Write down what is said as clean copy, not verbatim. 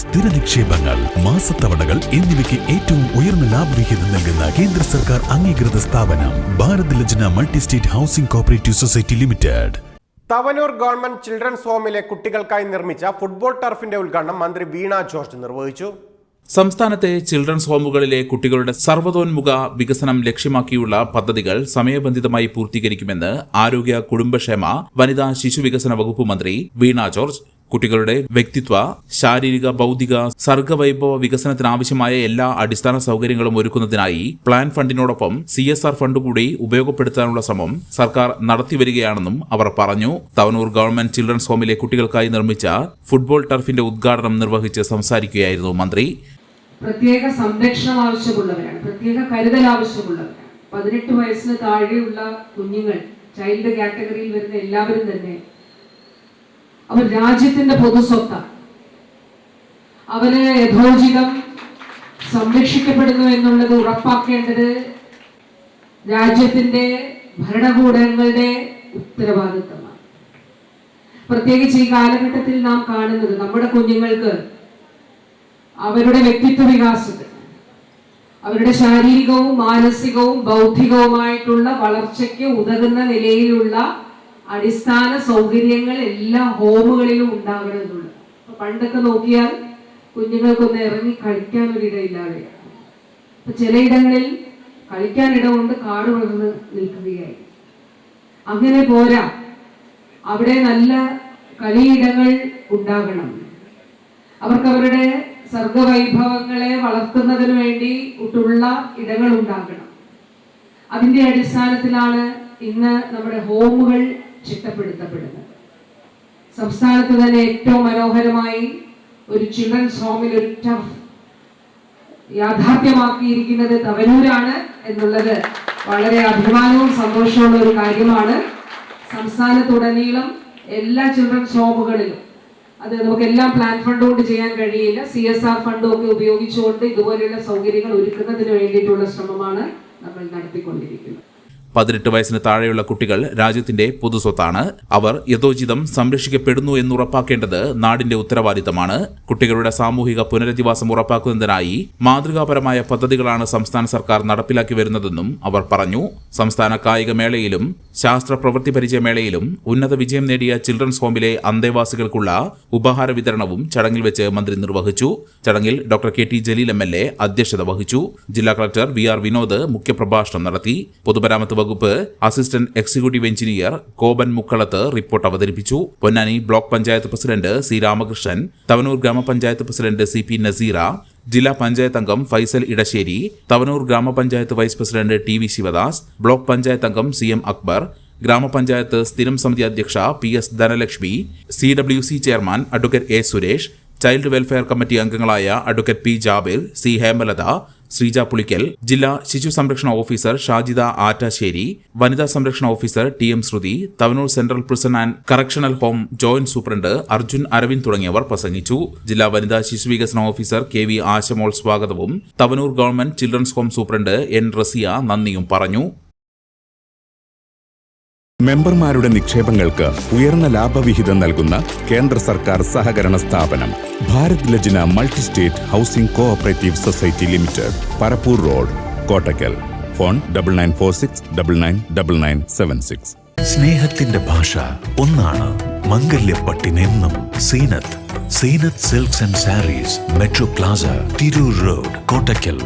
സ്ഥിര നിക്ഷേപങ്ങൾ, മാസത്തവണകൾ എന്നിവയ്ക്ക് ഏറ്റവും ഉയർന്ന ലാഭവിഹിതം നൽകുന്ന കേന്ദ്ര സർക്കാർ അംഗീകൃത സ്ഥാപനം Bharat Lajna multi state housing cooperative society limited. Thavanur government children's ഹോമിലെ കുട്ടികൾക്കായി നിർമ്മിച്ച ഫുട്ബോൾ ടർഫിന്റെ ഉദ്ഘാടനം മന്ത്രി വീണ ജോർജ് നിർവഹിച്ചു. സംസ്ഥാനത്തെ ചിൽഡ്രൻസ് ഹോമുകളിലെ കുട്ടികളുടെ സർവ്വതോന്മുഖ വികസനം ലക്ഷ്യമാക്കിയുള്ള പദ്ധതികൾ സമയബന്ധിതമായി പൂർത്തീകരിക്കുമെന്ന് ആരോഗ്യ കുടുംബക്ഷേമ വനിതാ ശിശുവികസന വകുപ്പ് മന്ത്രി വീണ ജോർജ്. കുട്ടികളുടെ വ്യക്തിത്വ, ശാരീരിക, ബൗദ്ധിക, സർഗവൈഭവ വികസനത്തിനാവശ്യമായ എല്ലാ അടിസ്ഥാന സൗകര്യങ്ങളും ഒരുക്കുന്നതിനായി പ്ലാൻ ഫണ്ടിനോടൊപ്പം CSR ഫണ്ട് കൂടി ഉപയോഗപ്പെടുത്താനുള്ള ശ്രമം സർക്കാർ നടത്തിവരികയാണെന്നും അവർ പറഞ്ഞു. തവനൂർ ഗവൺമെന്റ് ചിൽഡ്രൻസ് ഹോമിലെ കുട്ടികൾക്കായി നിർമ്മിച്ച ഫുട്ബോൾ ടർഫിന്റെ ഉദ്ഘാടനം നിർവഹിച്ച് സംസാരിക്കുകയായിരുന്നു മന്ത്രി. പ്രത്യേക സംരക്ഷണം ആവശ്യമുള്ളവരാണ്, പ്രത്യേക കരുതൽ ആവശ്യമുള്ളവരാണ്. 18 വയസ്സിന് താഴെയുള്ള കുഞ്ഞുങ്ങൾ, ചൈൽഡ് കാറ്റഗറിയിൽ വരുന്ന എല്ലാവരും തന്നെ അവർ രാജ്യത്തിന്റെ പൊതുസ്വത്താണ്. അവര് യഥോചിതം സംരക്ഷിക്കപ്പെടുന്നു എന്നുള്ളത് ഉറപ്പാക്കേണ്ടത് രാജ്യത്തിന്റെ ഭരണകൂടങ്ങളുടെ ഉത്തരവാദിത്തമാണ്. പ്രത്യേകിച്ച് ഈ കാലഘട്ടത്തിൽ നാം കാണുന്നത് നമ്മുടെ കുഞ്ഞുങ്ങൾക്ക് അവരുടെ വ്യക്തിത്വ വികാസത്തിന്, അവരുടെ ശാരീരികവും മാനസികവും ബൗദ്ധികവുമായിട്ടുള്ള വളർച്ചയ്ക്ക് ഉതകുന്ന നിലയിലുള്ള അടിസ്ഥാന സൗകര്യങ്ങൾ എല്ലാ ഹോമുകളിലും ഉണ്ടാകണമെന്നുള്ളത്. പണ്ടൊക്കെ നോക്കിയാൽ കുഞ്ഞുങ്ങൾക്കൊന്ന് ഇറങ്ങി കളിക്കാൻ ഒരിടയില്ലാതെയാണ്. അപ്പൊ ചിലയിടങ്ങളിൽ കളിക്കാൻ ഇടമുണ്ട്, കാട് വളർന്ന് നിൽക്കുകയായി. അങ്ങനെ പോരാ, അവിടെ നല്ല കളിയിടങ്ങൾ ഉണ്ടാകണം. അവർക്ക് അവരുടെ സർഗവൈഭവങ്ങളെ വളർത്തുന്നതിന് വേണ്ടി ഉള്ള ഇടങ്ങൾ ഉണ്ടാകണം. അതിന്റെ അടിസ്ഥാനത്തിലാണ് ഇന്ന് നമ്മുടെ ഹോമുകൾ ചിട്ടപ്പെടുത്തപ്പെടുന്നത്. സംസ്ഥാനത്ത് തന്നെ ഏറ്റവും മനോഹരമായി ഒരു ചിൽഡ്രൻസ് ഹോമിൽ ഒരു ടർഫ് യാഥാർത്ഥ്യമാക്കിയിരിക്കുന്നത് തവനൂരാണ് എന്നുള്ളത് വളരെ അഭിമാനവും സന്തോഷമുള്ള ഒരു കാര്യമാണ്. സംസ്ഥാനത്തുടനീളം എല്ലാ ചിൽഡ്രൻസ് ഹോമുകളിലും, അത് നമുക്കെല്ലാം പ്ലാൻ ഫണ്ട് കൊണ്ട് ചെയ്യാൻ കഴിയില്ല, CSR ഫണ്ടും ഒക്കെ ഉപയോഗിച്ചുകൊണ്ട് ഇതുപോലെയുള്ള സൗകര്യങ്ങൾ ഒരുക്കുന്നതിന് വേണ്ടിയിട്ടുള്ള ശ്രമമാണ് നമ്മൾ നടത്തിക്കൊണ്ടിരിക്കുന്നത്. 18 വയസ്സിന് താഴെയുള്ള കുട്ടികൾ രാജ്യത്തിന്റെ പൊതുസ്വത്താണ്. അവർ യഥോചിതം സംരക്ഷിക്കപ്പെടുന്നു എന്നുറപ്പാക്കേണ്ടത് നാടിന്റെ ഉത്തരവാദിത്തമാണ്. കുട്ടികളുടെ സാമൂഹിക പുനരധിവാസം ഉറപ്പാക്കുന്നതിനായി മാതൃകാപരമായ പദ്ധതികളാണ് സംസ്ഥാന സർക്കാർ നടപ്പിലാക്കി വരുന്നതെന്നും അവർ പറഞ്ഞു. സംസ്ഥാന കായികമേളയിലും ശാസ്ത്ര പ്രവൃത്തി പരിചയമേളയിലും ഉന്നത വിജയം നേടിയ ചിൽഡ്രൻസ് ഹോമിലെ അന്തേവാസികൾക്കുള്ള ഉപഹാര വിതരണവും ചടങ്ങിൽ വെച്ച് മന്ത്രി നിർവഹിച്ചു. ചടങ്ങിൽ ഡോക്ടർ KT ജലീൽ MLA അധ്യക്ഷത വഹിച്ചു. ജില്ലാ കളക്ടർ VR വിനോദ് മുഖ്യപ്രഭാഷണം നടത്തി. പൊതുമരാമത്ത് വകുപ്പ് assistant executive engineer Koban Mukkalath report അവതരിപ്പിച്ചു. Ponnani block panchayat president C Ramakrishnan, Thavanur grama panchayat president CP Naseera, ജില്ലാ പഞ്ചായത്ത് അംഗം ഫൈസൽ ഇടശ്ശേരി, തവനൂർ ഗ്രാമപഞ്ചായത്ത് vice president TV Sivadas, block panchayat അംഗം CM അക്ബർ, ഗ്രാമപഞ്ചായത്ത് സ്ഥിരം സമിതി അധ്യക്ഷ PS Dhanalakshmi, CWC chairman advocate A Suresh, child welfare committee അംഗങ്ങളായ advocate P Jabir, C Hemalatha, Sreeja Pulikkal, ജില്ലാ ശിശു സംരക്ഷണ ഓഫീസർ ഷാജിദ ആറ്റാശ്ശേരി, വനിതാ സംരക്ഷണ officer TM Sruthi, Thavanur central prison and correctional home joint superintendent Arjun Aravind തുടങ്ങിയവർ പ്രസംഗിച്ചു. ജില്ലാ വനിതാ ശിശുവികസന ഓഫീസർ KV ആശമോൾ സ്വാഗതവും Thavanur government children's home superintendent N Raziya നന്ദിയും പറഞ്ഞു. മെമ്പർമാരുടെ നിക്ഷേപങ്ങൾക്ക് ഉയർന്ന ലാഭവിഹിതം നൽകുന്ന കേന്ദ്ര സർക്കാർ സഹകരണ സ്ഥാപനം Bharat Lajna multi state housing cooperative society limited, Parappur road, Kottakkal. Phone 9946999976. സ്നേഹത്തിന്റെ ഭാഷ ഒന്നാണ്. മംഗല്യപ്പട്ടിനെന്നും Zeenath silks and sarees, metro plaza, Tirur road, Kottakkal.